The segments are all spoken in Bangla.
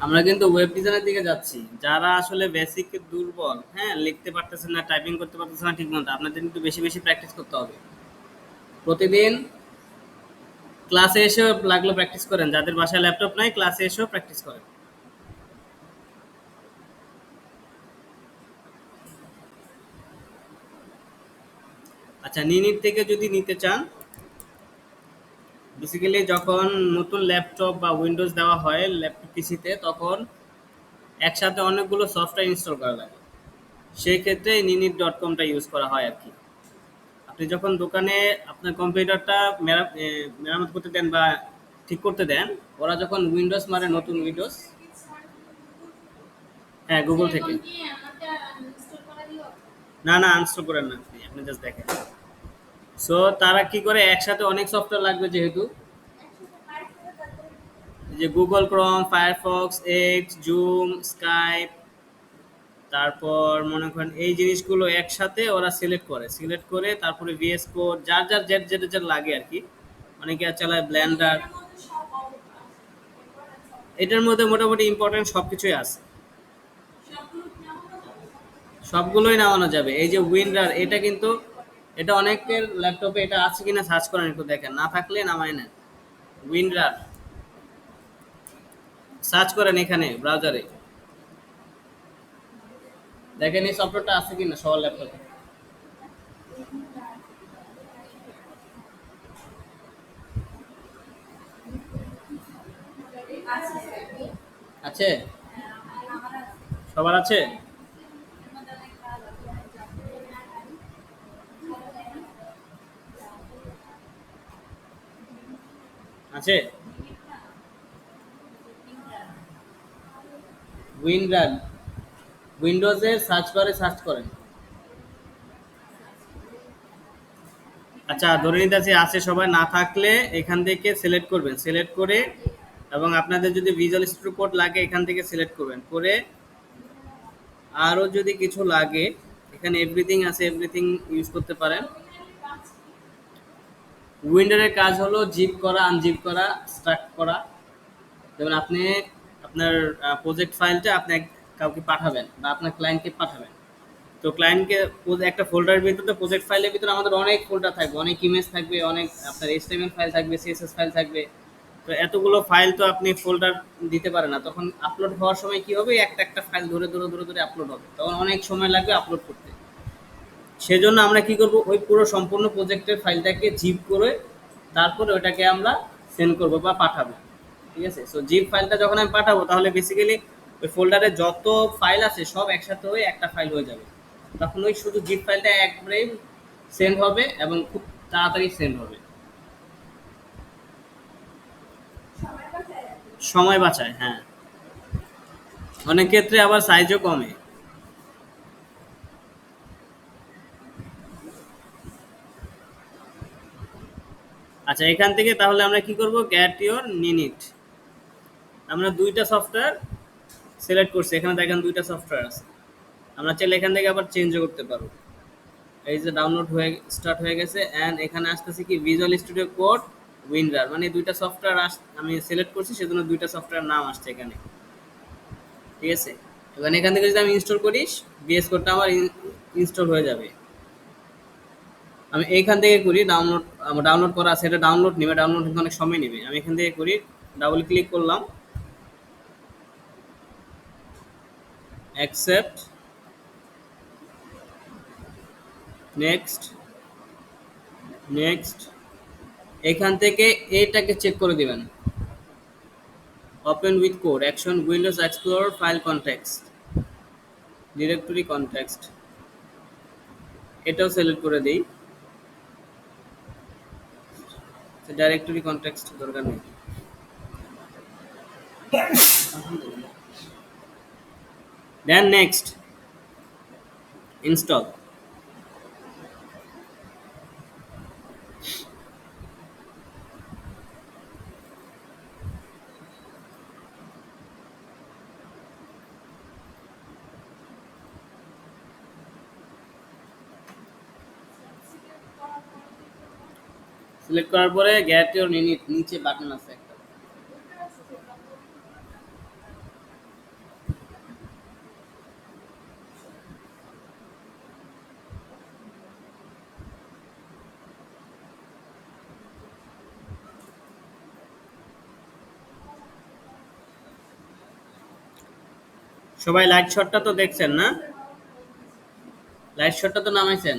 আমরা কিন্তু ওয়েব ডিজাইনের দিকে যাচ্ছি। যারা আসলে বেসিক দুর্বল, হ্যাঁ, লিখতে পারতেছেন না, টাইপিং করতে পারতেছেন না ঠিকমতো, আপনাদের কিন্তু বেশি বেশি প্র্যাকটিস করতে হবে। প্রতিদিন ক্লাসে এসেও লাগলো প্র্যাকটিস করেন। যাদের বাসায় ল্যাপটপ নাই, ক্লাসে এসেও প্র্যাকটিস করেন। আচ্ছা, নিনিট থেকে যদি নিতে চান, বেসিক্যালি যখন নতুন ল্যাপটপ বা উইন্ডোজ দেওয়া হয় ল্যাপটপ পিসিতে, তখন একসাথে অনেকগুলো সফটওয়্যার ইনস্টল করা লাগে। সেই ক্ষেত্রে ninit.com-টা ইউজ করা হয় আর কি। আপনি যখন দোকানে আপনার কম্পিউটারটা মেরামত করতে দেন বা ঠিক করতে দেন, ওরা যখন উইন্ডোজ মারে, নতুন উইন্ডোজ, হ্যাঁ, গুগল থেকে। না না, আনস্টল করেন না, আপনি আপনি জাস্ট দেখেন। সো তারা কি করে, একসাথে অনেক সফটওয়্যার লাগবে যেহেতু, যে Google Chrome, Firefox, x, zoom, Skype, তারপর মনে করেন এই জিনিসগুলো একসাথে ওরা সিলেক্ট করে তারপরে ভিএস কোড, যার যার যেটা যেটা যেটা লাগে আর কি। অনেকে চালায় ব্লেন্ডার। এটার মধ্যে মোটামুটি ইম্পর্টেন্ট সবকিছুই আছে, সবগুলোই নামানো যাবে। এই যে উইন্ডার, এটা কিন্তু, এটা অনেকের ল্যাপটপে এটা আছে কিনা সার্চ করেন, একটু দেখেন, না থাকলে নামায় নেন। উইন্ডার সার্চ করেন এখানে ব্রাউজারে, দেখেন এই সফটওয়্যারটা আছে কিনা সবার ল্যাপটপে। আছে? সবার আছে? আছে। উইন্ডার, উইন্ডোজের সার্চ বারে সার্চ করেন। আচ্ছা, ধরে নিতে আছে সবাই, না থাকলে এখান থেকে সিলেক্ট করবেন, সিলেক্ট করে, এবং আপনাদের যদি ভিজুয়াল স্টুডিও কোড লাগে এখান থেকে সিলেক্ট করবেন, করে আরও যদি কিছু লাগে, এখানে এভরিথিং আছে, এভরিথিং ইউজ করতে পারেন। উইন্ডারের কাজ হলো জিপ করা, আনজিপ করা, স্ট্রাক্ট করা। যেমন আপনি আপনার প্রজেক্ট ফাইলটা আপনি কাউকে পাঠাবেন বা আপনার ক্লায়েন্টকে পাঠাবেন। তো ক্লায়েন্টকে একটা ফোল্ডারের ভিতরে, প্রজেক্ট ফাইলের ভিতরে আমাদের অনেক ফোল্ডার থাকবে, অনেক ইমেজ থাকবে, অনেক আপনার এইচটিএমএল ফাইল থাকবে, সিএসএস ফাইল থাকবে। তো এতগুলো ফাইল তো আপনি ফোল্ডার দিতে পারেন না, তখন আপলোড হওয়ার সময় কি হবে, একটা একটা ফাইল ধরে ধরে ধরে ধরে আপলোড হবে, তখন অনেক সময় লাগবে আপলোড করতে। সেজন্য আমরা কি করব, ওই পুরো সম্পূর্ণ প্রজেক্টের ফাইলটাকে জিপ করে তারপরে ওটাকে আমরা সেন্ড করব বা পাঠাবো। ঠিক আছে? সো জিপ ফাইলটা যখন আমি পাঠাবো, তাহলে বেসিক্যালি ওই ফোল্ডারে যত ফাইল আছে সব একসাথে হয়ে একটা ফাইল হয়ে যাবে। তখন ওই শুধু জিপ ফাইলটা একবারেই সেন্ড হবে এবং খুব তাড়াতাড়ি সেন্ড হবে। সময় বাঁচায়, হ্যাঁ। অনেক ক্ষেত্রে আবার সাইজও কমে। আচ্ছা, এখান থেকে তাহলে আমরা কি করব, গেট ইওর নিনিট। আমরা দুইটা সফটওয়্যার সিলেক্ট করছি, এখানে দেখেন দুইটা সফটওয়্যার আছে। আমরা চাইলে এখান থেকে আবার চেঞ্জও করতে পারবো। এই যে ডাউনলোড হয়ে স্টার্ট হয়ে গেছে, অ্যান্ড এখানে আসতেছে কি, ভিজুয়াল স্টুডিও কোড, উইন্ডার, মানে দুইটা সফটওয়্যার আমি সিলেক্ট করছি, সেজন্য দুইটা সফটওয়্যার নাম আসছে এখানে। ঠিক আছে? এবার এখান থেকে যদি আমি ইনস্টল করিস, বিএস কোডটা আমার ইনস্টল হয়ে যাবে। আমি এইখান থেকে করি ডাউনলোড, আমার ডাউনলোড করা আছে, এটা ডাউনলোড নেবে, ডাউনলোড কিন্তু অনেক সময় নেবে। আমি এখান থেকে করি, ডাবল ক্লিক করলাম, অ্যাকসেপ্ট, নেক্সট, নেক্সট। এখান থেকে এইটাকে চেক করে দিবেন, open with code action, Windows explorer, file context, directory context, এটাও সিলেক্ট করে দিই। ডাইরেক্টরি কনটেক্সট দরকার নেই। দেন নেক্সট, ইনস্টল। সিলেক্ট করার পরে গেট ইওর নিনিট, নিচে বাটন আছে একটা, সবাই লাইট শটটা তো দেখছেন না? লাইট শটটা তো নামাইছেন।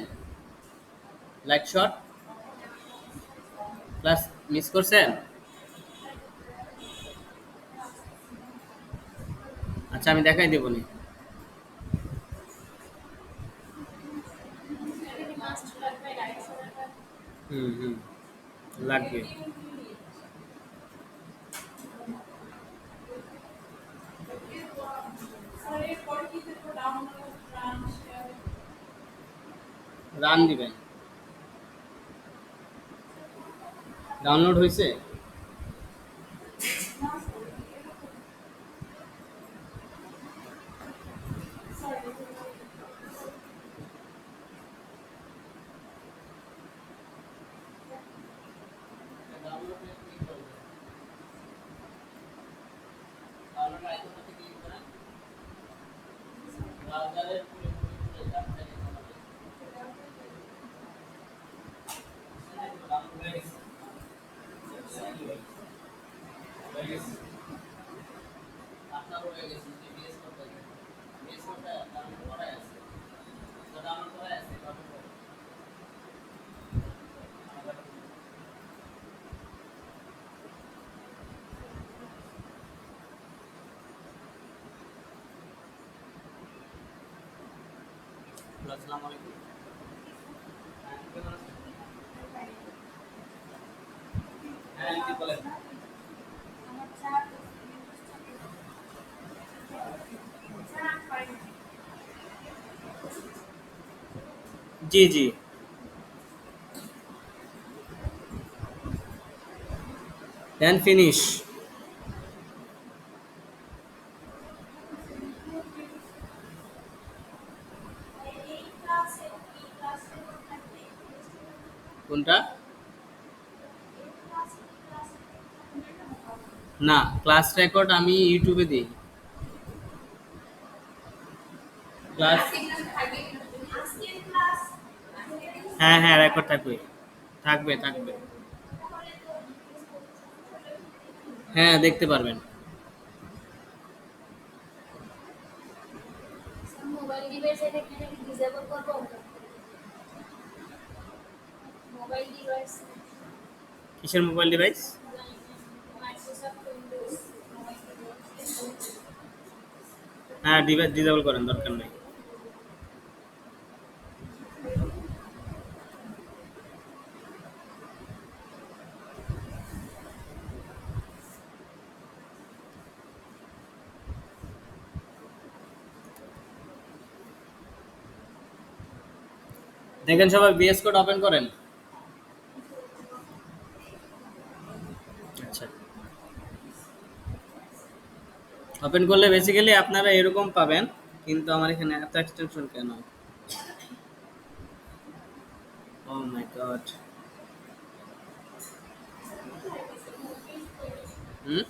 লাইট শট ক্লাস মিস করছেন? আচ্ছা আমি দেখাই দেবনি। হুম হুম, লাগবে। রান দিবেন। ডাউনলোড হয়েছে? আসসালামু আলাইকুম। হ্যাঁ, কেমন আছেন? হ্যাঁ, আন্টি বলেন। জি জি। Then finish. কোনটা? না, ক্লাস রেকর্ড আমি ইউটিউবে দিই। ক্লাস, হ্যাঁ হ্যাঁ, রেকর্ড থাকবে। থাকবে থাকবে। হ্যাঁ, দেখতে পারবেন। মোবাইল ডিভাইস এটা কি ডিসেবল করব? মোবাইল ডিভাইস কিসের mobile device? Microsoft Windows mobile device. হ্যাঁ, ডিভাইস ডিসেবল করেন, দরকার নেই। দেখেন সবাই বিএস কোড ওপেন করেন। আচ্ছা, ওপেন করলে বেসিক্যালি আপনারা এরকম পাবেন, কিন্তু আমার এখানে এত এক্সটেনশন কেন? ও মাই গড। হুম,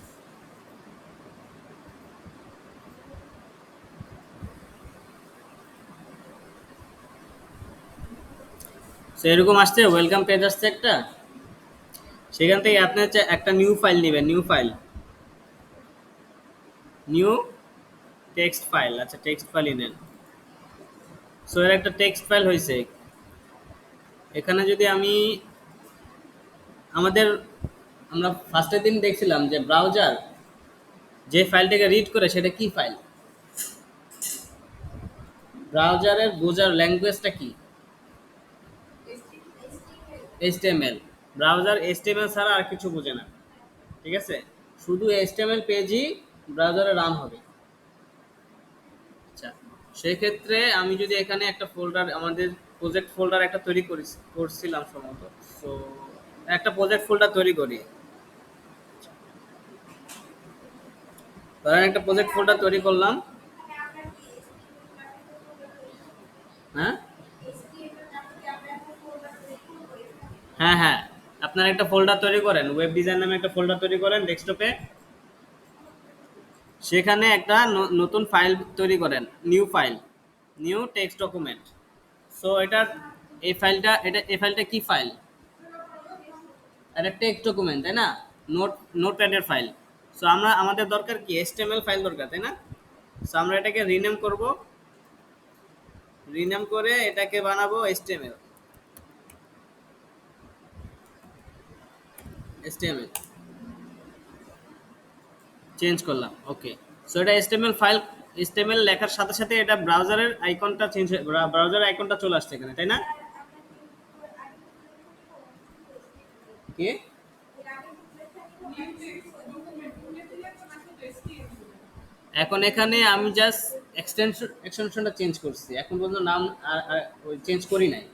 সো এরকম আসছে, ওয়েলকাম পেজ আসছে একটা। সেখান থেকে আপনি হচ্ছে একটা নিউ ফাইল নেবেন, new file, new text file. আচ্ছা, টেক্সট ফাইলই নেন। সো এর একটা টেক্সট ফাইল হয়েছে। এখানে যদি আমি আমাদের আমরা ফার্স্টের দিন দেখছিলাম যে ব্রাউজার যে ফাইলটাকে রিড করে সেটা কি ফাইল, ব্রাউজারের বোঝার ল্যাঙ্গুয়েজটা কি? এইচটিএমএল। ব্রাউজার এইচটিএমএল ছাড়া আর কিছু বোঝে না, ঠিক আছে? শুধু এইচটিএমএল পেজই ব্রাউজারে রান হবে। আচ্ছা, সেক্ষেত্রে আমি যদি এখানে একটা ফোল্ডার, আমাদের প্রজেক্ট ফোল্ডার একটা তৈরি করছিলাম সম্ভবত। সো একটা প্রজেক্ট ফোল্ডার তৈরি করি। ধরেন একটা প্রজেক্ট ফোল্ডার তৈরি করলাম। হ্যাঁ হ্যাঁ হ্যাঁ, আপনার একটা ফোল্ডার তৈরি করেন, ওয়েব ডিজাইন নামে একটা ফোল্ডার তৈরি করেন ডেস্কটপে। সেখানে একটা নতুন ফাইল তৈরি করেন, new file, new text document. So এটা, এই ফাইলটা কি ফাইল? একটা টেক্সট ডকুমেন্ট, তাই না? নোটপ্যাডের ফাইল। সো আমাদের দরকার কি, এইচটিএমএল ফাইল দরকার, তাই না? সো আমরা এটাকে রিনেম করব, রিনেম করে এটাকে বানাবো এইচটিএমএল। এইচটিএমএল চেঞ্জ করলাম, ওকে। সো এটা এইচটিএমএল ফাইল, এইচটিএমএল লেখার সাথে সাথে এটা ব্রাউজারের আইকনটা চেঞ্জ হয়ে, ব্রাউজারের আইকনটা চলে আসছে এখানে, তাই না? কি এখন এখানে আমি জাস্ট এক্সটেনশনটা চেঞ্জ করছি, এখন পর্যন্ত নাম ওই চেঞ্জ করি নাই।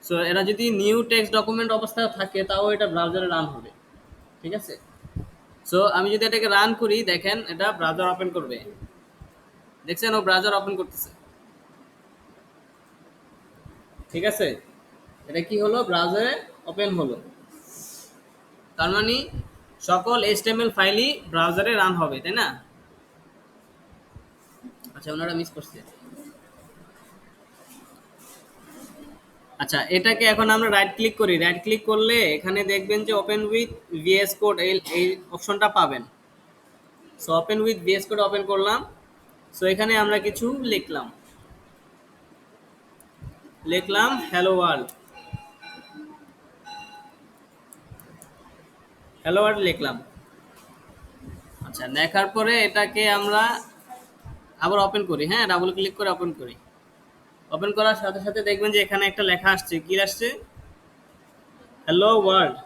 সো এরা যদি নিউ টেক্সট ডকুমেন্ট অবস্থায় থাকে তাও এটা ব্রাউজারে রান হবে, ঠিক আছে? সো আমি যদি এটাকে রান করি, দেখেন এটা ব্রাউজার ওপেন করবে, দেখছেন ও ব্রাউজার ওপেন করতেছে, ঠিক আছে? এটা কি হলো, ব্রাউজারে ওপেন হলো, তার মানে সকল এইচটিএমএল ফাইলই ব্রাউজারে রান হবে, তাই না? আচ্ছা ওনারা মিস করছে। আচ্ছা এটাকে এখন আমরা রাইট ক্লিক করি, রাইট ক্লিক করলে এখানে দেখবেন যে ওপেন উইথ ভিএস কোড এই অপশনটা পাবেন। So open with VS code open করলাম। সো এখানে আমরা কিছু লিখলাম, হ্যালো ওয়ার্ল্ড, হ্যালো ওয়ার্ল্ড লিখলাম। আচ্ছা লেখার পরে এটাকে আমরা আবার ওপেন করি, হ্যাঁ ডাবল ক্লিক করে ওপেন করি। ওপেন করার সাথে সাথে দেখবেন যে এখানে একটা লেখা আসছে, কি আসছে, হ্যালো ওয়ার্ল্ড।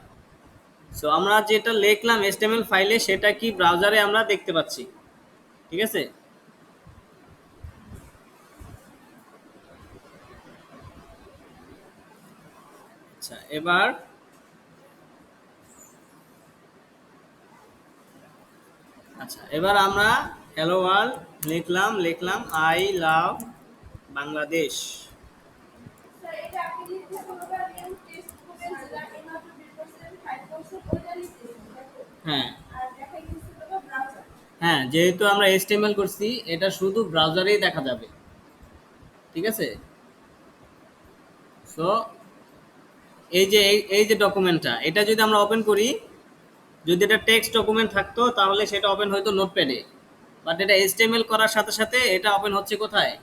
সো আমরা যেটা লিখলাম এইচটিএমএল ফাইলে সেটা কি ব্রাউজারে আমরা দেখতে পাচ্ছি, ঠিক আছে? আচ্ছা এবার আমরা হ্যালো ওয়ার্ল্ড লিখলাম আই লাভ বাংলাদেশ। হ্যাঁ হ্যাঁ, যেহেতু আমরা এইচটিএমএল করছি এটা শুধু ব্রাউজারেই দেখা যাবে, ঠিক আছে? সো এই যে ডকুমেন্টটা, এটা যদি আমরা ওপেন করি, যদি এটা টেক্সট ডকুমেন্ট থাকতো তাহলে সেটা ওপেন হয়তো নোটপ্যাডে, বাট এটা এইচটিএমএল করার সাথে সাথে এটা ওপেন হচ্ছে কোথায়,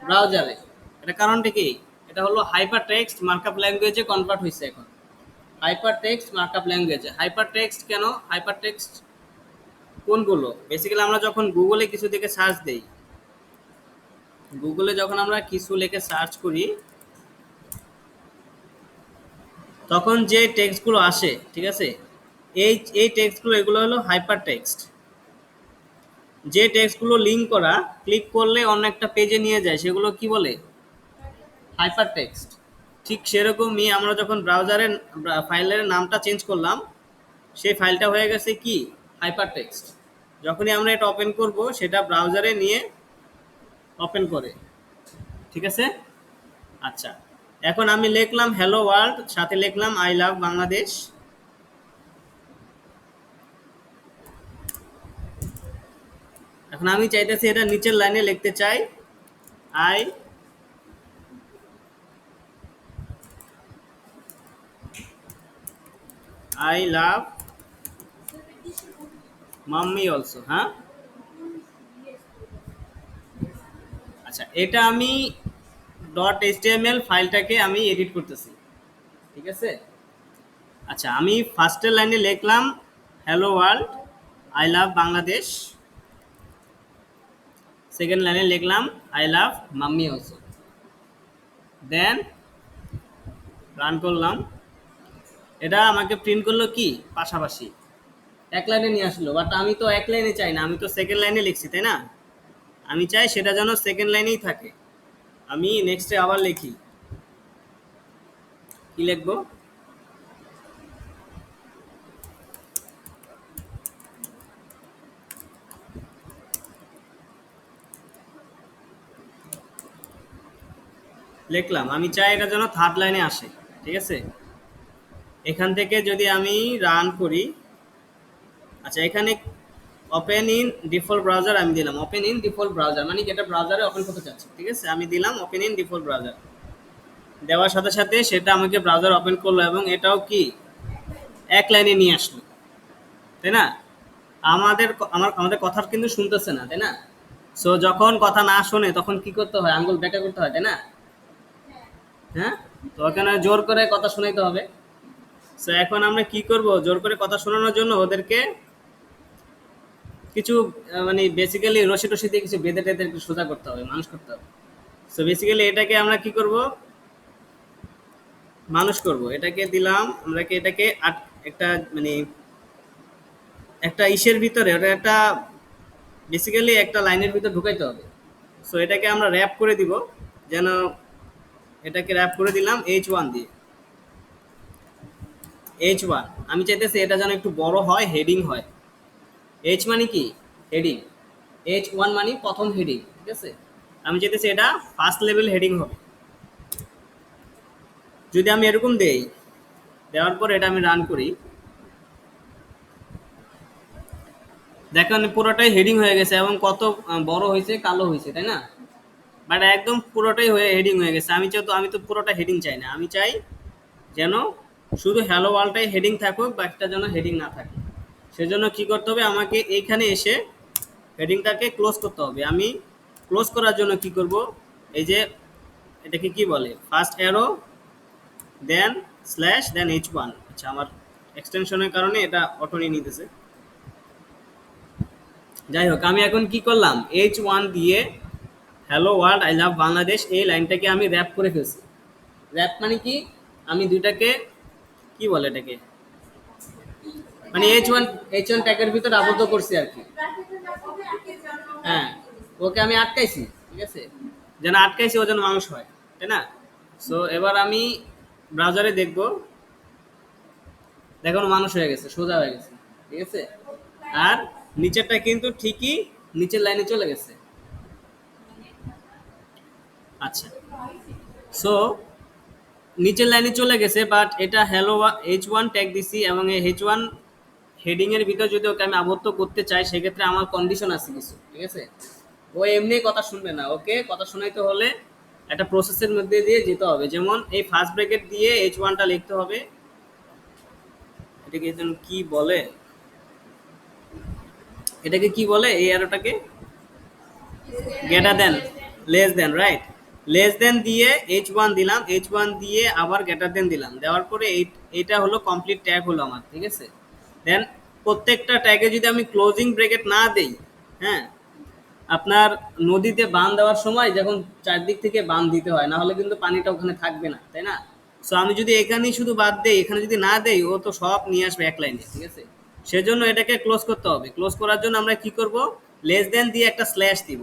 ব্রাউজারে। এটা কারণটা কি, এটা হলো হাইপার টেক্সট মার্কআপ ল্যাঙ্গুয়েজে কনভার্ট হয়েছে এখন, হাইপার টেক্সট মার্কআপ ল্যাঙ্গুয়েজে। হাইপার টেক্সট কেন, হাইপার টেক্সট কোনগুলো, বেসিক্যালি আমরা যখন গুগলে কিছু দিকে সার্চ দেই, গুগলে যখন আমরা কিছু লিখে সার্চ করি তখন যে টেক্সটগুলো আসে, ঠিক আছে, এই টেক্সটগুলো এগুলো হলো হাইপার টেক্সট। যে টেক্সটগুলো লিঙ্ক করা, ক্লিক করলে অন্য একটা পেজে নিয়ে যায়, সেগুলো কি বলে, হাইপার টেক্সট। ঠিক সেরকমই আমরা যখন ব্রাউজারে ফাইলের নামটা চেঞ্জ করলাম, সেই ফাইলটা হয়ে গেছে কি, হাইপার টেক্সট। যখনই আমরা এটা ওপেন করব সেটা ব্রাউজারে নিয়ে ওপেন করে, ঠিক আছে? আচ্ছা এখন আমি লিখলাম হ্যালো ওয়ার্ল্ড, সাথে লিখলাম আই লাভ বাংলাদেশ। এখন আমি চাইতেছি এটা নিচের লাইনে লিখতে চাই, I I love mummy also, হ্যাঁ। আচ্ছা এটা আমি ডট এইচটিএমএল ফাইলটাকে আমি এডিট করতেছি, ঠিক আছে? আচ্ছা আমি ফার্স্টের লাইনে লিখলাম hello world I love Bangladesh, second লাইনে লিখলাম I love mummy also, then run করলাম। এটা আমাকে প্রিন্ট করলো কি, পাশাপাশি এক লাইনে নিয়ে আসলো, বাট আমি তো এক লাইনে চাই না, আমি তো সেকেন্ড লাইনে লিখছি, তাই না? আমি চাই সেটা যেন সেকেন্ড লাইনেই থাকে। আমি নেক্সটে আবার লিখি, কি লিখবো, লিখলাম আমি চাই এটা যেন থার্ড লাইনে আসে, ঠিক আছে? এখান থেকে যদি আমি রান করি, আচ্ছা এখানে ওপেন ইন ডিফল্ট ব্রাউজার আমি দিলাম, ওপেন ইন ডিফল্ট ব্রাউজার মানে যেটা ব্রাউজারে ওপেন করতে চাচ্ছি, ঠিক আছে? আমি দিলাম ওপেন ইন ডিফল্ট ব্রাউজার, দেওয়ার সাথে সাথে সেটা আমাকে ব্রাউজার ওপেন করলো এবং এটাও কি এক লাইনে নিয়ে আসলো, তাই না? আমাদের আমাদের কথা কিন্তু শুনতেছে না, তাই না? সো যখন কথা না শোনে তখন কি করতে হয়, আঙ্গুল বেঁকা করতে হয়, তাই না? হ্যাঁ, তো ওখানে জোর করে কথা শোনাইতে হবে। সো এখন আমরা কি করব, জোর করে কথা শোনানোর জন্য ওদেরকে কিছু মানে বেসিক্যালি রশি টসি দিয়ে কিছু বেঁধে টেঁধে একটু সোজা করতে হবে, মানুষ করতে হবে। সো বেসিক্যালি এটাকে আমরা কি করব, মানুষ করব। এটাকে দিলাম আমরা কি এটাকে একটা মানে একটা ইসের ভিতরে, ওটা একটা বেসিক্যালি একটা লাইনের ভিতর ঢুকাইতে হবে। সো এটাকে আমরা র্যাপ করে দিব, যেন এটাকে র্যাপ করে দিলাম H1 দিয়ে। H1 আমি চাইতেছি এটা যেন একটু বড় হয়, হেডিং হয়। H মানে কি? হেডিং। H1 মানে প্রথম হেডিং, ঠিক আছে? আমি চাইতেছি এটা ফার্স্ট লেভেল হেডিং হবে। যদি আমি এরকম দেই, দেওয়ার পর এটা আমি রান করি, দেখেন পুরোটাই হেডিং হয়ে গেছে এবং কত বড় হয়েছে, কালো হয়েছে, তাই না? বাট একদম পুরোটাই হয়ে হেডিং হয়ে গেছে। আমি তো পুরোটা হেডিং চাই না, আমি চাই যেন শুধু হ্যালো ওয়ার্ল্ডটাই হেডিং থাকুক, বাকিটা যেন হেডিং না থাকে। সেজন্য কি করতে হবে, আমাকে এইখানে এসে হেডিংটাকে ক্লোজ করতে হবে। আমি ক্লোজ করার জন্য কি করব, এই যে এটাকে কি বলে, ফার্স্ট অ্যারো দেন স্ল্যাশ দেন H1। আচ্ছা, আমার এক্সটেনশনের কারণে এটা অটো নিয়ে নিতেছে। যাই হোক, আমি এখন কি করলাম, H1 দিয়ে hello world I love Bangladesh এই লাইনটাকে আমি র্যাপ করে ফেলছি। র্যাপ মানে কি, আমি দুইটাকে কি বলে এটাকে, মানে H1 ট্যাগের ভিতরে আবদ্ধ করছি আর কি। হ্যাঁ, ওকে আমি আটকাইছি, ঠিক আছে? যেন আটকাইছি ও যেন মানুষ হয়, তাই না? সো এবার আমি ব্রাউজারে দেখব, দেখুন মানুষ হয়ে গেছে, সোজা হয়ে গেছে, ঠিক আছে? আর নিচেরটা কিন্তু ঠিকই নিচের লাইনে চলে গেছে। আচ্ছা, সো নিচের লাইনে চলে গেছে, বাট এটা হ্যালো H1 ট্যাগ দিছি এবং এই H1 হেডিং এর ভিতর যদি ওকে আমি আবদ্ধ করতে চাই, সেক্ষেত্রে আমার কন্ডিশন আছে কিছু, ঠিক আছে? ও এমনি কথা শুনবে না, ওকে কথা শোনাইতে হলে একটা প্রসেসের মধ্যে দিয়ে যেতে হবে। যেমন এই ফার্স্ট ব্র্যাকেট দিয়ে H1টা লিখতে হবে। এটাকে যেন কি বলে, এটাকে কি বলে এই অ্যারোটাকে, greater than, less than, right? Less than দিয়ে H1 দিলাম, H1 দিয়ে আবার গ্রেটার দেন দিলাম, দেওয়ার পরে এইটা হলো কমপ্লিট ট্যাগ হলো আমার, ঠিক আছে? দেন প্রত্যেকটা ট্যাগে যদি আমি ক্লোজিং ব্রেকেট না দেই, হ্যাঁ, আপনার নদীতে বাঁধ দেওয়ার সময় যখন চারদিক থেকে বাঁধ দিতে হয়, না হলে কিন্তু পানিটা ওখানে থাকবে না, তাই না? সো আমি যদি এখানেই শুধু বাদ দেই, এখানে যদি না দেই, ও তো সব নিয়ে আসবে এক লাইনে, ঠিক আছে? সেজন্য এটাকে ক্লোজ করতে হবে। ক্লোজ করার জন্য আমরা কি করব, লেস দেন দিয়ে একটা স্ল্যাশ দিব।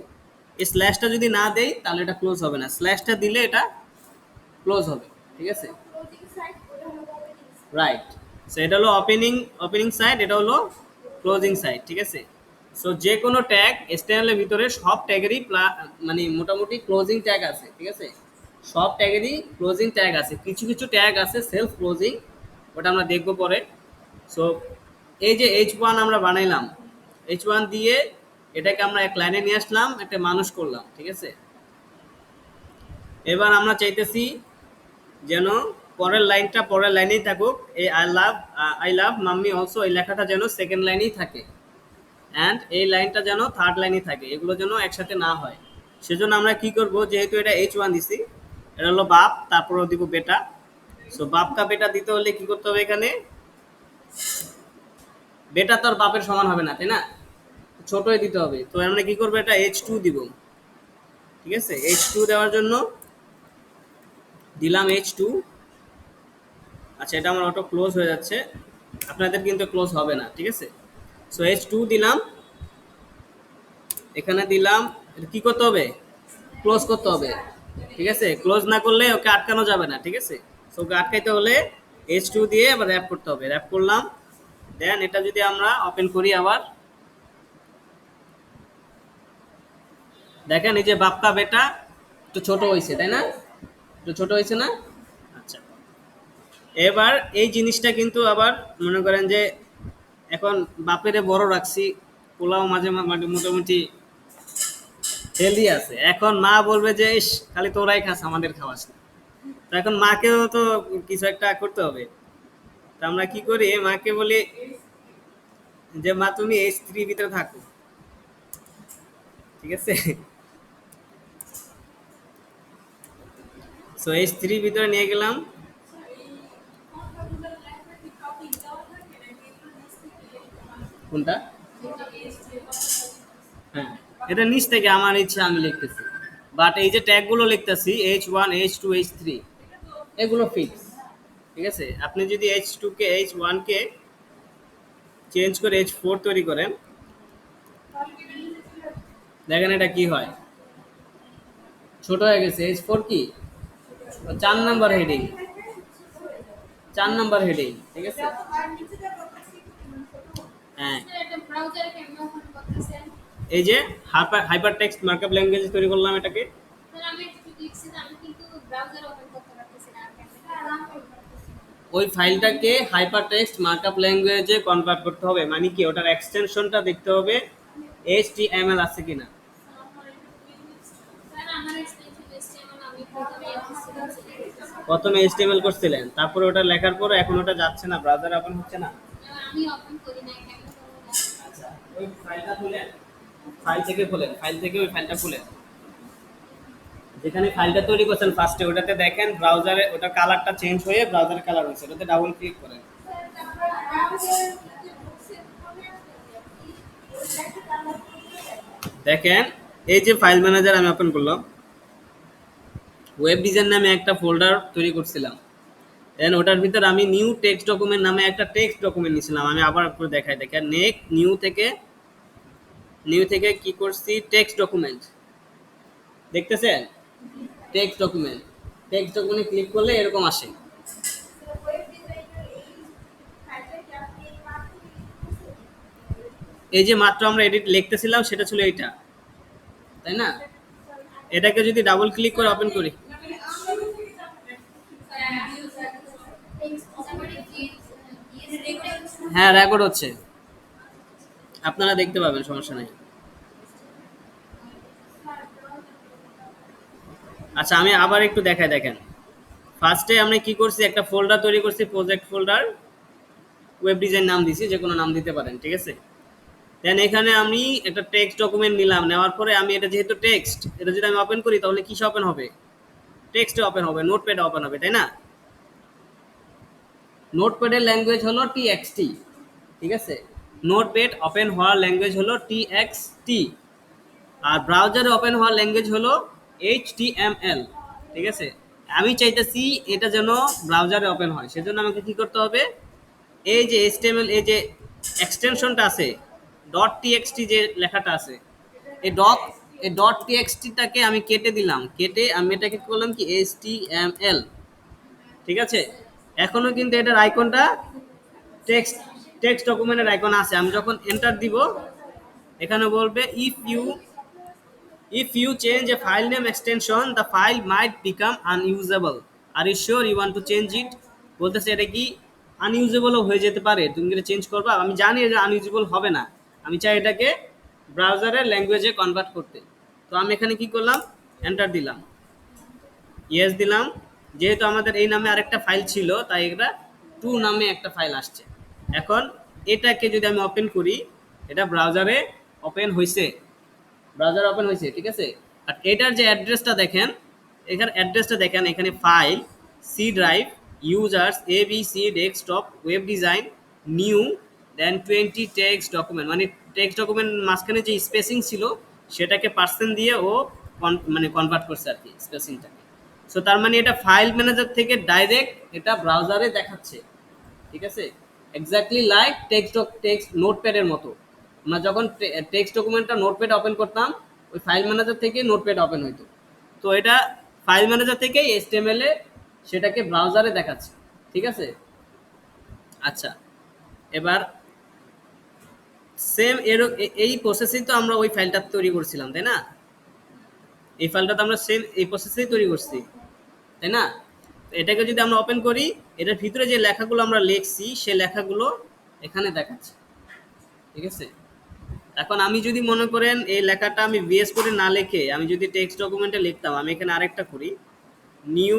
এই স্ল্যাশটা যদি না দেই তাহলে এটা ক্লোজ হবে না, স্ল্যাশটা দিলে এটা ক্লোজ হবে, ঠিক আছে? রাইট। সো এটা হলো ওপেনিং সাইড, এটা হলো ক্লোজিং সাইড, ঠিক আছে? সো যে কোনো ট্যাগ এসটিএমএল এর ভিতরে সব ট্যাগেরই মানে মোটামুটি ক্লোজিং ট্যাগ আছে, ঠিক আছে? সব ট্যাগেরই ক্লোজিং ট্যাগ আছে, কিছু কিছু ট্যাগ আছে সেলফ ক্লোজিং, ওটা আমরা দেখবো পরে। সো এই যে H1 আমরা বানাইলাম, H1 দিয়ে এটাকে আমরা এক লাইনে নিয়ে আসলাম, একটা মানুষ করলাম, ঠিক আছে? এবার আমরা চাইতেছি যেন পরের লাইনটা পরের লাইনেই থাকুক, এই আই লাভ মাম্মি অলসো এই লেখাটা যেন সেকেন্ড লাইনেই থাকে, অ্যান্ড এই লাইনটা যেন থার্ড লাইনেই থাকে, এগুলো যেন একসাথে না হয়। সেজন্য আমরা কি করব, যেহেতু এটা H1 দিছি, এটা হলো বাপ, তারপরে দিব বেটা। সো বাপকা বেটা দিতে হলে কি করতে হবে, এখানে বেটা তো আর বাপের সমান হবে না, তাই না? ছোটই দিতে হবে। তো আমরা কি করবো, এটা H2 দিব, ঠিক আছে? H2 দেওয়ার জন্য দিলাম H2। আচ্ছা, এটা আমার অটো ক্লোজ হয়ে যাচ্ছে, আপনাদের কিন্তু ক্লোজ হবে না, ঠিক আছে? সো H2 দিলাম, এখানে দিলাম। এটা কি করতে হবে, ক্লোজ করতে হবে, ঠিক আছে? ক্লোজ না করলে ওকে আটকানো যাবে না, ঠিক আছে? সো ওকে আটকাইতে হলে H2 দিয়ে আবার র্যাপ করতে হবে। র্যাপ করলাম, দেন এটা যদি আমরা ওপেন করি আবার, দেখেন এই যে বাপকা বেটা একটু ছোট হয়েছে, তাই না? একটু ছোট হয়েছে না? আচ্ছা, এবার এই জিনিসটা কিন্তু আবার মনে করেন যে এখন বাপেরে বড় রাখছি, পোলাও মাঝে মাঝে মোটামুটি হেলদি আছে, এখন মা বলবে যে ইস খালি তোরাই খাস, আমাদের খাওয়াস না। তো এখন মাকেও তো কিছু একটা করতে হবে। তো আমরা কি করি, মাকে বলি যে মা তুমি এই স্ত্রীর ভিতরে থাকো, ঠিক আছে। সো H3 ভিতরে নিয়ে গেলাম। কোনটা? হ্যাঁ, এটা নিচ থেকে আমার ইচ্ছা আমি লিখতেছি, বাট এই যে ট্যাগগুলো লিখতেছি H1 H2 H3 এগুলো ফিক্স। ঠিক আছে, আপনি যদি H2 কে H1 কে চেঞ্জ করে H4 তৈরি করেন, দেখেন এটা কি হয়, ছোট হয়ে গেছে। H4 কি 4 নাম্বার হেডিং, 4 নাম্বার হেডিং, ঠিক আছে। হ্যাঁ, স্যার এটা ব্রাউজারে কেমন ওপেন করতেছেন? এই যে হাইপার টেক্সট মার্কআপ ল্যাঙ্গুয়েজ তৈরি করলাম এটাকে। স্যার আমি একটু লিখছি যে আমি কিন্তু ব্রাউজারে ওপেন করতে পারতেছি না, কেমন করতেছি? ওই ফাইলটাকে হাইপার টেক্সট মার্কআপ ল্যাঙ্গুয়েজে কনভার্ট করতে হবে, মানে কি ওটার এক্সটেনশনটা দেখতে হবে HTML আছে কিনা। স্যার আমার এক্সটেনশন HTML আমি প্রথমে প্রথমে HTML করছিলেন, তারপরে ওটা লেখার পরে এখন ওটা যাচ্ছে না, ব্রাউজারে ওপেন হচ্ছে না। আমি ওপেন করি না, কেন করব না? আচ্ছা, ওই ফাইলটা খুলেন, ফাইল থেকে খুলেন, ফাইল থেকে ওই ফাইলটা খুলেন, যেখানে ফাইলটা তৈরি করছেন ফার্স্টে ওটাতে দেখেন ব্রাউজারে ওটা কালারটা চেঞ্জ হয়ে ব্রাউজার কালার হয়েছে, ওটাতে ডাবল ক্লিক করেন। দেখেন এই যে ফাইল ম্যানেজার আমি ওপেন করলাম, ওয়েব ডিজাইন নামে একটা ফোল্ডার তৈরি করছিলাম, দেন ওটার ভিতর আমি নিউ টেক্সট ডকুমেন্ট নামে একটা টেক্সট ডকুমেন্ট নিয়েছিলাম। আমি আবার করে দেখাই, দেখেন নিউ থেকে কি করছি, টেক্সট ডকুমেন্ট দেখতেছেন, টেক্সট ডকুমেন্টে ক্লিক করলে এরকম আসে। এই যে মাত্র আমরা এডিট লিখতেছিলাম সেটা ছিল এইটা, তাই না? এটাকে যদি ডাবল ক্লিক করে ওপেন করি, হ্যাঁ রেকর্ড হচ্ছে, আপনারা দেখতে পাবেন, সমস্যা নাই। আচ্ছা আমি আবার একটু দেখাই, দেখেন ফার্স্টে আমরা কি করছি, একটা ফোল্ডার তৈরি করছি, প্রজেক্ট ফোল্ডার, ওয়েব ডিজাইন নাম দিছি, যে কোনো নাম দিতে পারেন, ঠিক আছে। দেন এখানে আমি একটা টেক্সট ডকুমেন্ট নিলাম, নেওয়ার পরে আমি এটা যেহেতু টেক্সট, এটা যদি আমি ওপেন করি তাহলে কিসে ওপেন হবে, টেক্সটে ওপেন হবে, নোটপ্যাডে ওপেন হবে, তাই না? নোটপ্যাডের ল্যাঙ্গুয়েজ হলো TXT, ঠিক আছে। নোটপ্যাড ওপেন হওয়ার ল্যাঙ্গুয়েজ হলো TXT, আর ব্রাউজারে ওপেন হওয়ার ল্যাঙ্গুয়েজ হলো HTML, ঠিক আছে। আমি চাইতেছি এটা যেন ব্রাউজারে ওপেন হয়, সেজন্য আমাকে কি করতে হবে, এই যে HTML এই যে এক্সটেনশনটা আছে, .txt যে লেখাটা আছে, এই .txt-টাকে আমি কেটে দিলাম, কেটে আমি এটাকে কি করলাম কি HTML, ঠিক আছে। এখনো কিন্তু এটার আইকনটা টেক্সট টেক্সট ডকুমেন্টের আইকন আছে। আমি যখন এন্টার দিব এখানে বলবে if you change a file name extension the file might become unusable, are you sure you want to change it? বলতেছে এটা কি আনইউজেবল হয়ে যেতে পারে, তুমি কি চেঞ্জ করবা? আমি জানি এটা আনইউজেবল হবে না, আমি চাই এটাকে ব্রাউজারের ল্যাঙ্গুয়েজে কনভার্ট করতে। তো আমি এখানে কি করলাম, এন্টার দিলাম, ইয়েস দিলাম। যেহেতু আমাদের এই নামে আরেকটা ফাইল ছিল তাই এটা 2 নামে একটা ফাইল আসছে। এখন এটাকে যদি আমি ওপেন করি, এটা ব্রাউজারে ওপেন হয়েছে, ঠিক আছে। আর এটার যে অ্যাড্রেসটা দেখেন, এখানে file, C drive, users, ABC, desktop, web design, new, then 20 text document, মানে টেক্সট ডকুমেন্ট মাঝখানে যে স্পেসিং ছিল সেটাকে পার্সেন্ট দিয়ে ও মানে কনভার্ট করছে আর কি স্পেসিংটাকে। সো তার মানে এটা ফাইল ম্যানেজার থেকে ডাইরেক্ট এটা ব্রাউজারে দেখাচ্ছে, ঠিক আছে। এক্স্যাক্টলি লাইক টেক্সট নোটপ্যাডের মতো, আমরা যখন টেক্সট ডকুমেন্টটা নোটপ্যাড ওপেন করতাম ওই ফাইল ম্যানেজার থেকে নোটপ্যাড ওপেন হইতো। তো এটা ফাইল ম্যানেজার থেকে HTML এ সেটাকে ব্রাউজারে দেখাচ্ছে, ঠিক আছে। আচ্ছা, এবার সেম এই প্রসেসেই তো আমরা ওই ফাইলটা তৈরি করছিলাম, তাই না? এই ফাইলটা তো আমরা সেম এই প্রসেসেই তৈরি করছি, তাই না? এটাকে যদি আমরা ওপেন করি, এটার ভিতরে যে লেখাগুলো আমরা লিখছি সে লেখাগুলো এখানে দেখাচ্ছে, ঠিক আছে। এখন আমি যদি মনে করেন এই লেখাটা আমি VS করে না লিখে আমি যদি টেক্সট ডকুমেন্টে লিখতাম, আমি এখানে আরেকটা করি, নিউ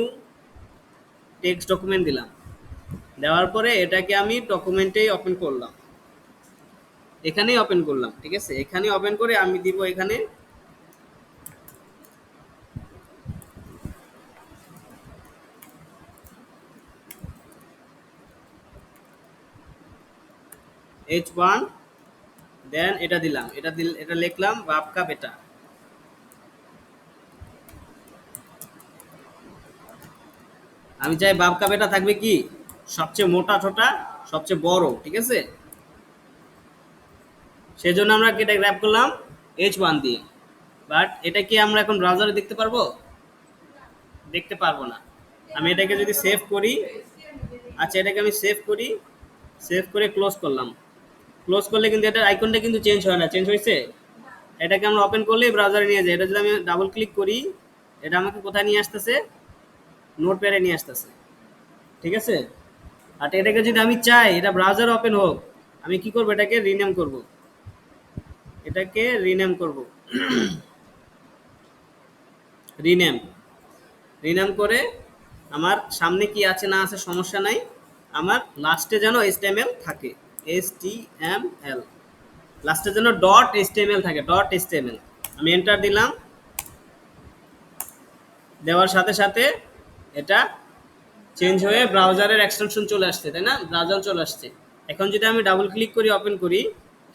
টেক্সট ডকুমেন্ট দিলাম, দেওয়ার পরে এটাকে আমি ডকুমেন্টেই ওপেন করলাম, এখানেই ওপেন করলাম, ঠিক আছে। এখানে ওপেন করে আমি দিব এখানে H1, দেন এটা দিলাম, এটা লিখলাম বাপ কা বেটা। আমি চাই বাপ কা বেটা থাকবে কি সবচেয়ে মোটা ছোটা, সবচেয়ে বড়, ঠিক আছে? সেজন্য আমরা এটা গ্র্যাব করলাম H1 দিয়ে। বাট এটা কি আমরা এখন ব্রাউজারে দেখতে পারবো? দেখতে পারবো না। আমি এটাকে যদি সেভ করি, আচ্ছা এটাকে আমি সেভ করি, সেভ করে ক্লোজ করলাম। ক্লোজ করলে কিন্তু এটার আইকনটা কিন্তু চেঞ্জ হয় না, চেঞ্জ হয়েছে? এটাকে আমরা ওপেন করলেই ব্রাউজারে নিয়ে যায়। এটা যদি আমি ডাবল ক্লিক করি, এটা আমাকে কোথায় নিয়ে আসতেছে? নোটপ্যাডে নিয়ে আসতেছে, ঠিক আছে? আর এটাকে যদি আমি চাই এটা ব্রাউজার ওপেন হোক, আমি কি করব? এটাকে রিনেম করব, এটাকে রিনেম করব, রিনেম, রিনেম করে আমার সামনে কি আছে না আছে সমস্যা নাই, আমার লাস্টে যেন HTML থাকে, HTML, লাস্টে যেন ডট HTML থাকে, ডট HTML। আমি এন্টার দিলাম, দেওয়ার সাথে সাথে এটা চেঞ্জ হয়ে ব্রাউজারের এক্সটেনশন চলে আসছে, তাই না? ব্রাউজার চলে আসছে। এখন যদি আমি ডাবল ক্লিক করি, ওপেন করি,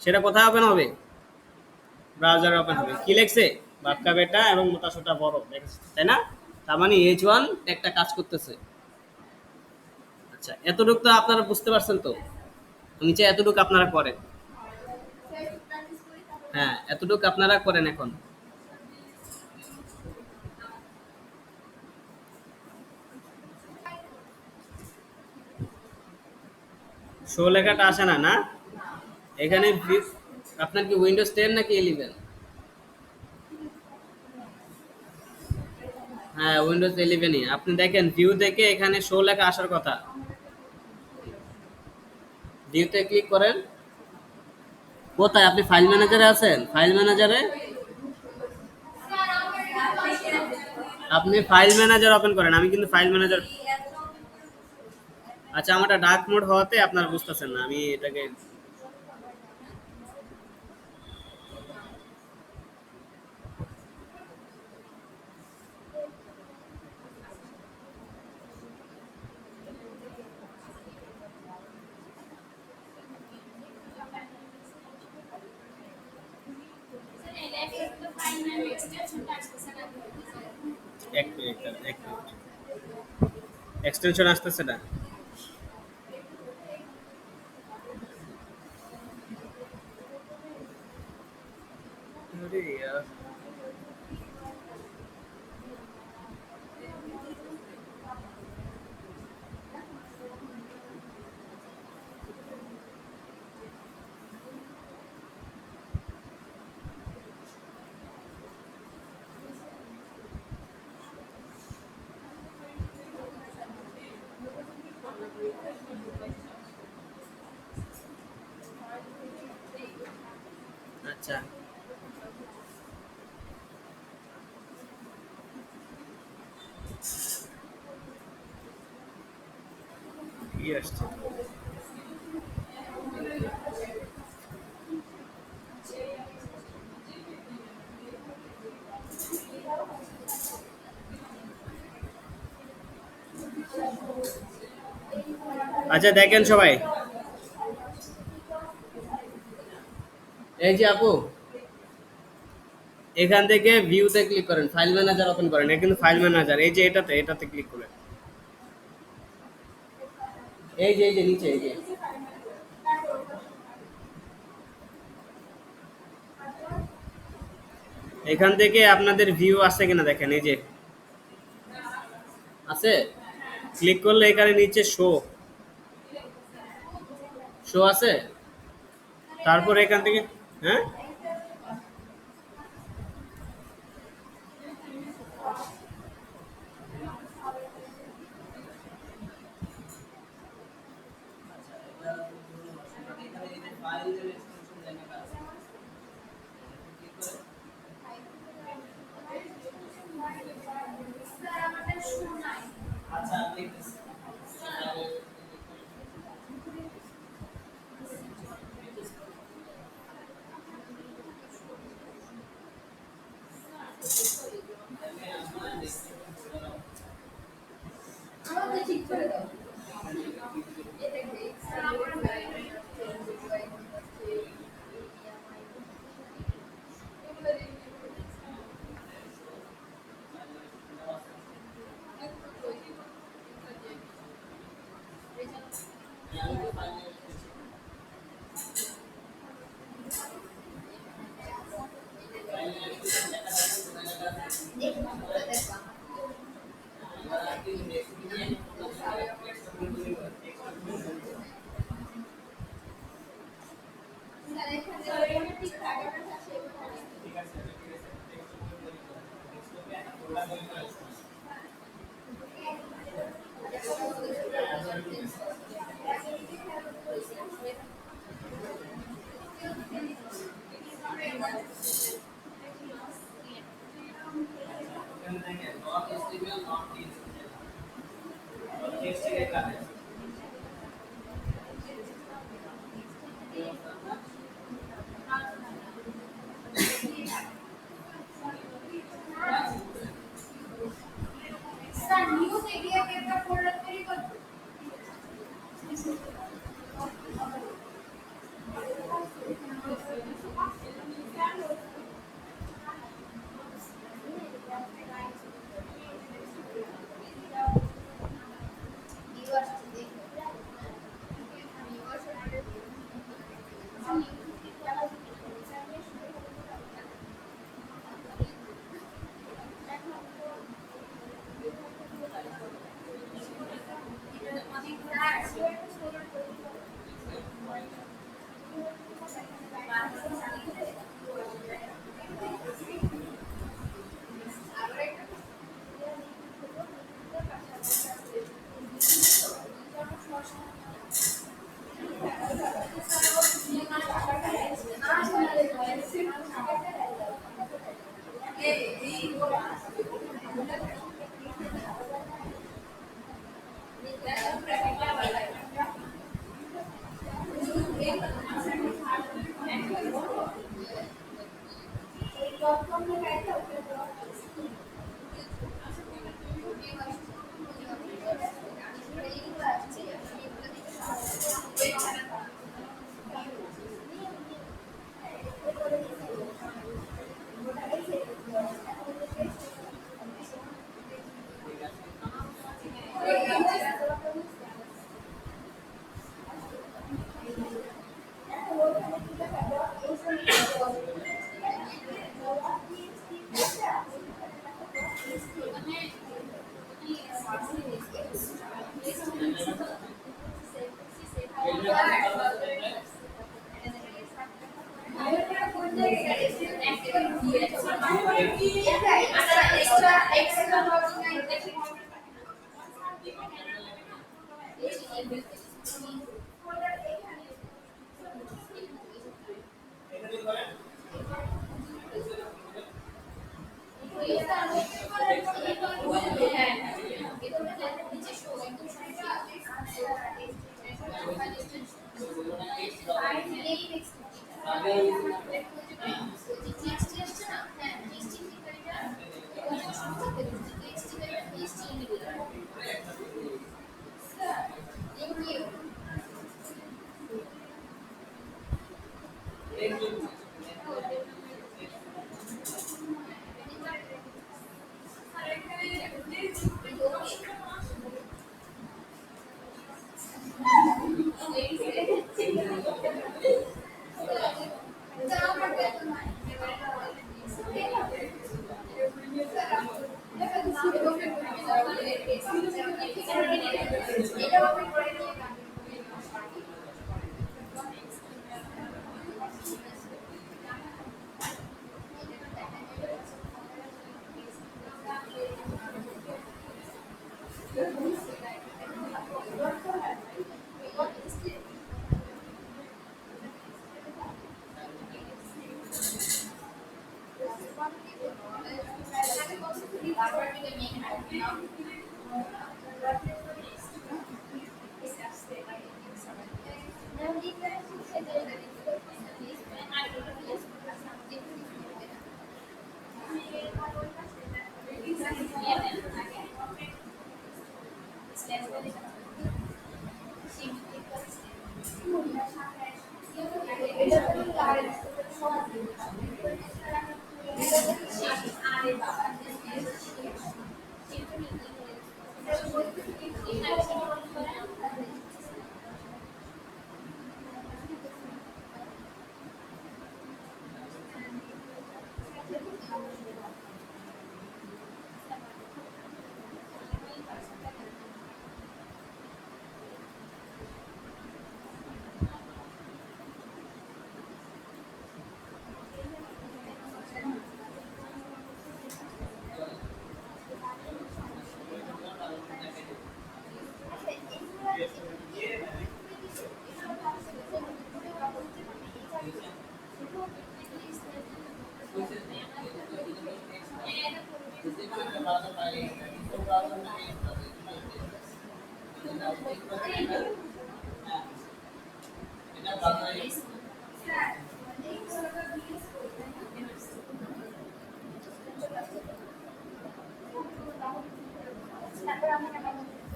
সেটা কোথায় ওপেন হবে? ব্রাউজারে ওপেন হবে। কি লেখছে? বাক্কা বেটা এবং মোটা সোটা বড় লেখছে, তাই না? তার মানে H1 একটা কাজ করতেছে। আচ্ছা, এতটুকু তো আপনারা বুঝতে পারছেন তো? নিচে এতটুকু আপনারা করেন। হ্যাঁ, এতটুকু আপনারা করেন এখন। শো লেখাটা আসে না, না? এখানে আপনার কি উইন্ডোজ 10 নাকি 11? হ্যাঁ, উইন্ডোজ 11ই। আপনি দেখেন ভিউ থেকে এখানে শো লেখা আসার কথা। ভিউতে ক্লিক করেন। কোথায়? আপনি ফাইল ম্যানেজারে আছেন? ফাইল ম্যানেজারে আপনি ফাইল ম্যানেজার ওপেন করেন। আমি কিন্তু ফাইল ম্যানেজার, আচ্ছা আমারটা ডার্ক মোড হওয়াতে আপনারা বুঝতেছেন না। আমি এটাকে, এক মিনিট, এক মিনিট, এক্সটেনশন আসতেছে না। আরে ইয়ার। আচ্ছা, কি আসছে? আচ্ছা দেখেন সবাই, এই যে আপু, এখান থেকে ভিউতে ক্লিক করেন, ফাইল ম্যানেজার ওপেন করেন। এটা কিন্তু ফাইল ম্যানেজার, এই যে এটাতে, এটাতে ক্লিক করেন। এই যে নিচে, এই যে এখান থেকে আপনাদের ভিউ আছে কিনা দেখেন, এই যে আছে। ক্লিক করলে এখানে নিচে শো, শো আছে। তারপর এখান থেকে, হ্যাঁ ওখানে দেখেন not HTML not HTML not HTML কাটে স্যার নিউজ এরিয়াকে একটা ফোল্ডার তৈরি করব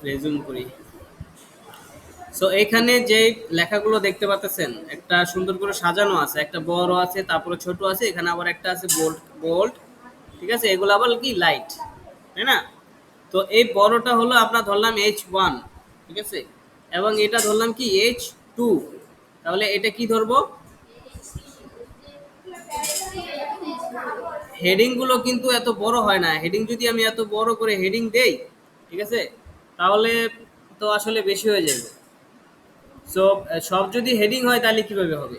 রেজুম করি। সো এখানে যে লেখাগুলো দেখতে পাচ্ছেন একটা সুন্দর করে সাজানো আছে, একটা বড় আছে, তারপরে ছোট আছে, এখানে আবার একটা আছে বোল্ড বোল্ড, ঠিক আছে, এগুলো আবার কি লাইট, তাই না? তো এই বড়টা হলো আপনার ধরলাম H1, ঠিক আছে, এবং এটা ধরলাম কি H2, তাহলে এটা কি ধরবো? হেডিং গুলো কিন্তু এত বড় হয় না, হেডিং যদি আমি এত বড় করে হেডিং দেই, ঠিক আছে, তাহলে তো আসলে বেশি হয়ে যাবে। সো সব যদি হেডিং হয় তাহলে কিভাবে হবে?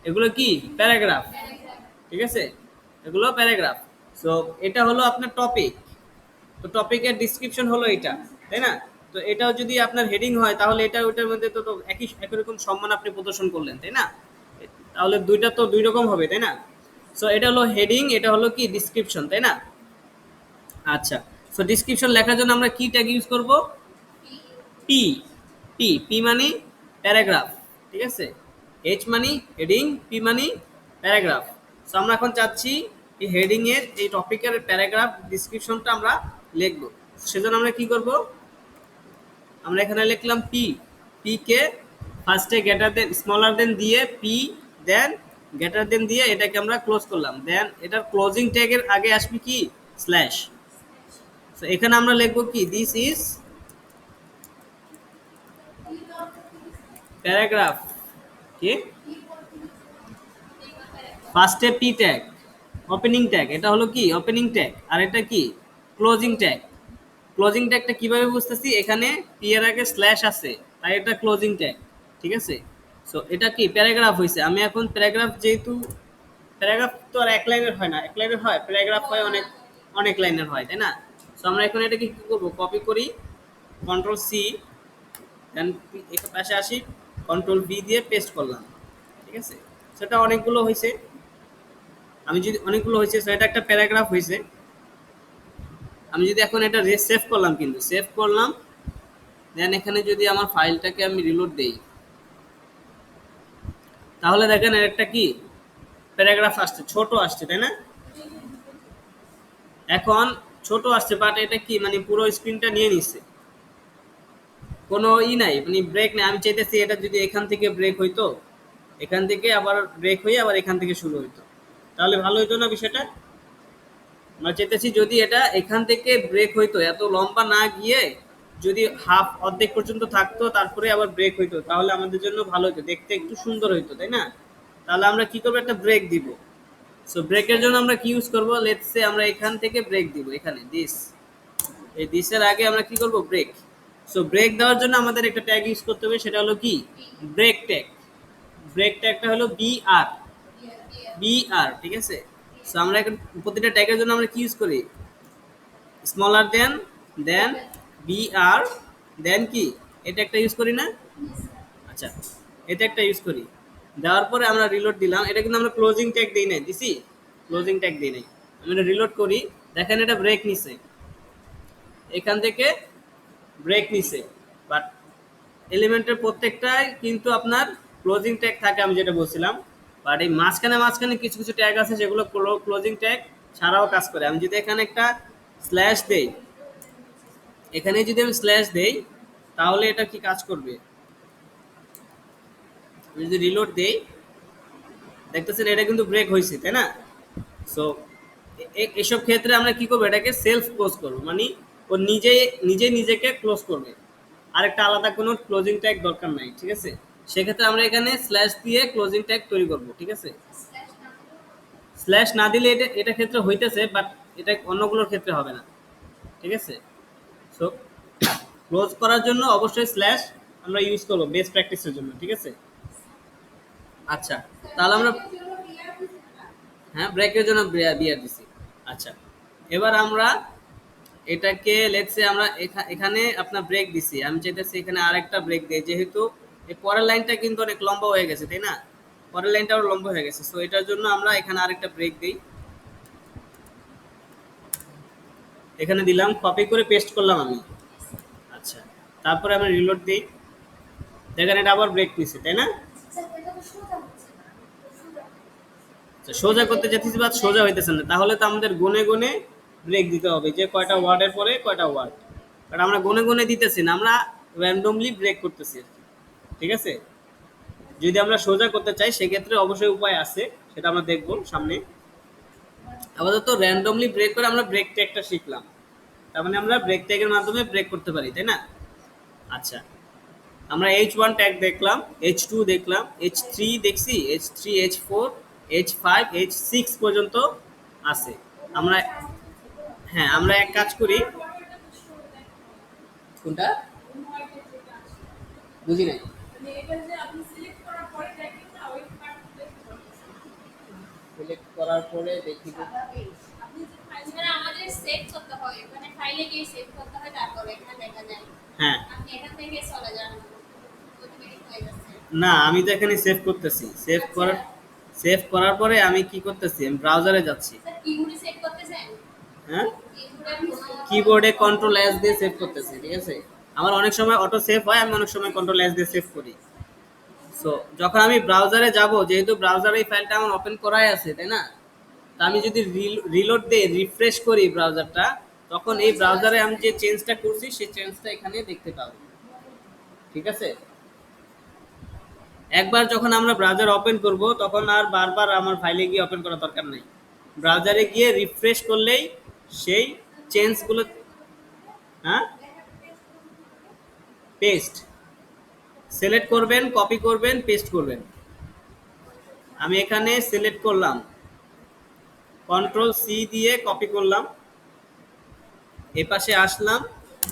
এগুলো কি প্যারাগ্রাফ, ঠিক আছে, এগুলো প্যারাগ্রাফ। সো এটা হলো আপনার টপিক, তো টপিকের ডিসক্রিপশন হলো এটা, তাই না? তো এটাও যদি আপনার হেডিং হয় তাহলে এটা ওইটার মধ্যে তো তো একই রকম সম্মান আপনি প্রদর্শন করলেন, তাই না? তাহলে দুইটা তো দুই রকম হবে, তাই না? সো এটা হলো হেডিং, এটা হলো কি ডিসক্রিপশন, তাই না? আচ্ছা, সো ডিসক্রিপশন লেখার জন্য আমরা কি ট্যাগ ইউজ করব? পি। পি মানে প্যারাগ্রাফ, ঠিক আছে, এইচ মানে হেডিং, পি মানে প্যারাগ্রাফ। সো আমরা এখন চাচ্ছি এই হেডিং এর এই টপিকের প্যারাগ্রাফ ডিসক্রিপশনটা আমরা লিখব। সেজন্য আমরা কি করব? আমরা এখানে লিখলাম পি। পি কে ফার্স্টে গ্রেটার দেন স্মলার দেন দিয়ে পি, দেন গ্রেটার দেন দিয়ে এটাকে আমরা ক্লোজ করলাম, দেন এটার ক্লোজিং ট্যাগের আগে আসবে কি স্ল্যাশ। তো এখানে আমরা লিখব কি দিস ইজ প্যারাগ্রাফ, কি ফার্স্টে পি ট্যাগ ওপেনিং ট্যাগ, এটা হলো কি ওপেনিং ট্যাগ, আর এটা কি ক্লোজিং ট্যাগ। ক্লোজিং ট্যাগটা কিভাবে বুঝতেছি? এখানে পি এর আগে স্ল্যাশ আছে, তাই এটা ক্লোজিং ট্যাগ, ঠিক আছে। সো এটা কি প্যারাগ্রাফ হয়েছে। আমি এখন প্যারাগ্রাফ, যেহেতু প্যারাগ্রাফ তো আর এক লাইনের হয় না, এক লাইনের হয়, প্যারাগ্রাফ হয় অনেক অনেক লাইনের হয়, তাই না? সো আমরা এখন এটাকে কি করবো? কপি করি, কন্ট্রোল সি, দেন এখানে পাশে আসি, কন্ট্রোল ভি দিয়ে পেস্ট করলাম, ঠিক আছে। সেটা অনেকগুলো হয়েছে, আমি যদি অনেকগুলো হয়েছে, সো এটা একটা প্যারাগ্রাফ হয়েছে। আমি যদি এখন এটা সেভ করলাম, কিন্তু সেভ করলাম, দেন এখানে যদি আমার ফাইলটাকে আমি রিলোড দেই, তাহলে দেখেন এর একটা কি প্যারাগ্রাফ আসছে, ছোট আসছে, তাই না? এখন ছোট আসছে, বাট এটা কি মানে পুরো স্ক্রিনটা নিয়ে নিচ্ছে, কোনো নাই, মানে ব্রেক নেই। আমি চাইতেছি এটা যদি এখান থেকে ব্রেক হইতো, এখান থেকে আবার ব্রেক হয়ে আবার এখান থেকে শুরু হইতো, তাহলে ভালো হইতো না বিষয়টা? আমরা চাইতেছি যদি এটা এখান থেকে ব্রেক হইতো, এত লম্বা না গিয়ে যদি হাফ অর্ধেক পর্যন্ত থাকতো, তারপরে আবার ব্রেক হইতো, তাহলে আমাদের জন্য ভালো হইতো, দেখতে একটু সুন্দর হইতো, তাই না? তাহলে আমরা কি করবো? একটা ব্রেক দিব। সো ব্রেকের জন্য আমরা কি ইউজ করবো? লেটস সে আমরা এখান থেকে ব্রেক দিব, এখানে দিস, এই দিসের আগে আমরা কি করব? ব্রেক। সো ব্রেক দেওয়ার জন্য আমাদের একটা ট্যাগ ইউজ করতে হবে, সেটা হলো কি ব্রেক ট্যাগ। ব্রেক ট্যাগটা হলো বিআর, বিআর, ঠিক আছে। সো আমরা এখন প্রতিটা ট্যাগের জন্য আমরা কি ইউজ করি? স্মলার দেন বিআর, দেন কি এটা একটা ইউজ করি না? আচ্ছা, এটা একটা ইউজ করি। দেওয়ার পরে আমরা রিলোড দিলাম, এটা কিন্তু আমরা ক্লোজিং ট্যাগ দিই নাই, দিছি ক্লোজিং ট্যাগ দিই নাই। আমি এটা রিলোড করি, দেখেন এটা ব্রেক নিছে, এখান থেকে ব্রেক নিছে, বাট এলিমেন্টের প্রত্যেকটাই কিন্তু আপনার ক্লোজিং ট্যাগ থাকে, আমি যেটা বলছিলাম। বাট এই মাঝখানে মাঝখানে কিছু কিছু ট্যাগ আছে যেগুলো ক্লোজিং ট্যাগ ছাড়াও কাজ করে। আমি যদি এখানে একটা স্ল্যাশ দেই, এখানে যদি আমি স্ল্যাশ দেই, তাহলে এটা কি কাজ করবে? আমি যদি রিলোড দেই, দেখতেছেন এটা কিন্তু ব্রেক হয়েছে, তাই না? সো এসব ক্ষেত্রে আমরা কি করবো? এটাকে সেলফ ক্লোজ করবো, মানে ও নিজে নিজে নিজেকে ক্লোজ করবে, আরেকটা আলাদা কোনো ক্লোজিং ট্যাগ দরকার নাই, ঠিক আছে। সেক্ষেত্রে আমরা এখানে স্ল্যাশ দিয়ে ক্লোজিং ট্যাগ তৈরি করব, ঠিক আছে। স্ল্যাশ না দিলে এটা এটা ক্ষেত্রে হইতেছে, বাট এটা অন্যগুলোর ক্ষেত্রে হবে না, ঠিক আছে। সো ক্লোজ করার জন্য অবশ্যই স্ল্যাশ আমরা ইউজ করবো বেস্ট প্র্যাকটিসের জন্য, ঠিক আছে। আচ্ছা, তাহলে আমরা, হ্যাঁ, ব্রেকের জন্য বিয়ার দিছি। আচ্ছা, এবার আমরা এটাকে লেটস সে আমরা এখানে আপনার ব্রেক দিছি, আমি চাইতেছি এখানে আরেকটা ব্রেক দিই, যেহেতু এই পরের লাইনটা কিন্তু অনেক লম্বা হয়ে গেছে, তাই না? পরের লাইনটা আবার লম্বা হয়ে গেছে, সো এটার জন্য আমরা এখানে আরেকটা ব্রেক দিই, এখানে দিলাম, কপি করে পেস্ট করলাম আমি। আচ্ছা, তারপরে আমি রিলোড দিই, দেখেন এটা আবার ব্রেক নিছে, তাই না? স্যার এটা তো সোজা হচ্ছে না, সোজা আচ্ছা, সোজা করতে যেতেছি বাট সোজা হইতেছে না, তাহলে তো আমাদের গুনে গুনে ব্রেক দিতে হবে, যে কয়টা ওয়ার্ডের পরে কয়টা ওয়ার্ড, কারণ আমরা গুনে গুনে দিতেছি না, আমরা র্যান্ডমলি ব্রেক করতেছি আর কি। ঠিক আছে, যদি আমরা সোজা করতে চাই সেক্ষেত্রে অবশ্যই উপায় আছে, সেটা আমরা দেখবো সামনে। আপাতত র্যান্ডমলি ব্রেক করে আমরা ব্রেক ট্যাগটা শিখলাম, তার মানে আমরা ব্রেক ট্যাগের মাধ্যমে ব্রেক করতে পারি, তাই না? আচ্ছা, আমরা H1 ট্যাগ দেখলাম, H2 দেখলাম, H3 দেখছি, H3, H4, H5, H6 পর্যন্ত আছে। আমরা, হ্যাঁ, আমরা এক কাজ করি, কোনটা বুঝি নাই? সিলেক্ট করার পরে দেখি যে, মানে আমাদের সেভ করতে হয়, মানে ফাইলে গিয়ে সেভ করতে হয়, তারপরে এখানে দেখা যায়। হ্যাঁ, আপনি এখান থেকে চলে যান, অটোমেটিক হয়ে যাচ্ছে। না আমি তো এখানে সেভ করতেছি, সেভ করার পরে আমি কি করতেছি, আমি ব্রাউজারে যাচ্ছি। স্যার কিবোর্ডে সেভ করতেছেন? হ্যাঁ, কিবোর্ডে কিবোর্ডে কন্ট্রোল এস দিয়ে সেভ করতেছি, ঠিক আছে? আমার অনেক সময় অটো সেভ হয়, আমি অনেক সময় কন্ট্রোল এস দিয়ে সেভ করি। সো যখন আমি ব্রাউজারে যাব, যেহেতু ব্রাউজারে এই ফাইলটা আমার ওপেন করাই আছে, তাই না? তো আমি যদি রিলোড দিয়ে রিফ্রেশ করি ব্রাউজারটা, তখন এই ব্রাউজারে আমি যে চেঞ্জটা করছি সেই চেঞ্জটা এখানে দেখতে পাবো। ঠিক আছে, একবার যখন আমরা ব্রাউজার ওপেন করব তখন আর বারবার আমার ফাইলে গিয়ে ওপেন করার দরকার নাই, ব্রাউজারে গিয়ে রিফ্রেশ করলেই সেই চেঞ্জগুলো, হ্যাঁ, পেস্ট সিলেক্ট করবেন, কপি করবেন, পেস্ট করবেন। আমি এখানে সিলেক্ট করলাম, কন্ট্রোল সি দিয়ে কপি করলাম, এ পাশে আসলাম,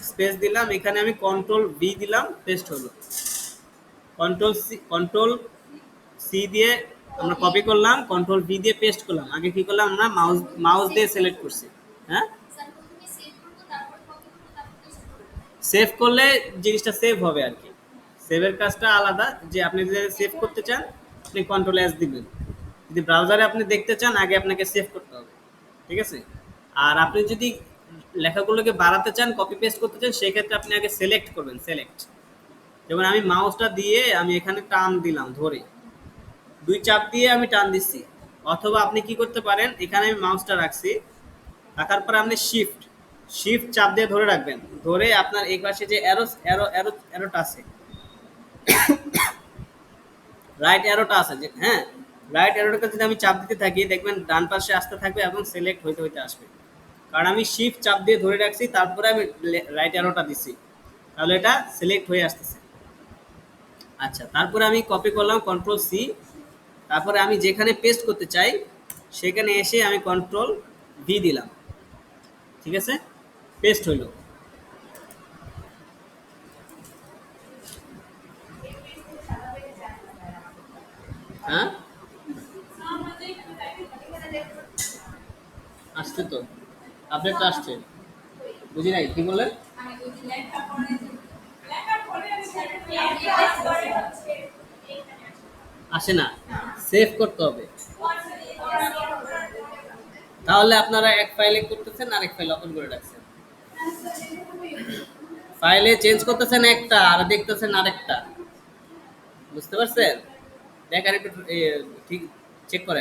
স্পেস দিলাম, এখানে আমি কন্ট্রোল ভি দিলাম, পেস্ট হলো। কন্ট্রোল সি দিয়ে আমরা কপি করলাম, কন্ট্রোল ভি দিয়ে পেস্ট করলাম। আগে কি করলাম, আমরা মাউস মাউস দিয়ে সিলেক্ট করছি। হ্যাঁ, স্যার প্রথমে সেভ করব, তারপর কপি করব, তারপর পেস্ট করব। সেভ করলে জিনিসটা সেভ হবে আর কি, সেভের কাজটা আলাদা, যে আপনি যদি সেভ করতে চান আপনি কন্ট্রোল এস দিবেন, যদি ব্রাউজারে আপনি দেখতে চান আগে আপনাকে সেভ করতে হবে। ঠিক আছে, আর আপনি যদি লেখাগুলোকে বাড়াতে চান, কপি পেস্ট করতে চান, সেক্ষেত্রে আপনি আগে সিলেক্ট করবেন, সিলেক্ট। যেমন আমি মাউসটা দিয়ে আমি এখানে টান দিলাম, ধরে দুই চাপ দিয়ে আমি টান দিচ্ছি, অথবা আপনি কি করতে পারেন, এখানে আমি মাউসটা রাখছি, রাখার পর আপনি শিফট শিফট চাপ দিয়ে ধরে রাখবেন, ধরে আপনার এই পাশে যে অ্যারোটা আছে, রাইট অ্যারোটা আছে যে, হ্যাঁ, রাইট অ্যারোটাকে যদি আমি চাপ দিতে থাকি, দেখবেন ডান পাশে আসতে থাকবে এবং সিলেক্ট হইতে হইতে আসবে, কারণ আমি শিফট চাপ দিয়ে ধরে রাখছি, তারপরে আমি রাইট অ্যারোটা দিছি, তাহলে এটা সিলেক্ট হয়ে আসতেছে। আচ্ছা, তারপরে আমি কপি করলাম, কন্ট্রোল সি, তারপরে আমি যেখানে পেস্ট করতে চাই সেখানে এসে আমি কন্ট্রোল ভি দিলাম। ঠিক আছে, পেস্ট হইলো। হ্যাঁ, আসছে তো, আপডেট আসছে, বুঝি নাই কি বললেন? আসে না, সেভ করতে হবে, তাহলে আপনারা এক ফাইলে করতেছেন আরেক ফাইল ওপেন করে রাখছেন, ফাইলে চেঞ্জ করতেছেন একটা আর দেখতেছেন আরেকটা, বুঝতে পারছেন? দেখেন একটু ঠিক চেক করেন।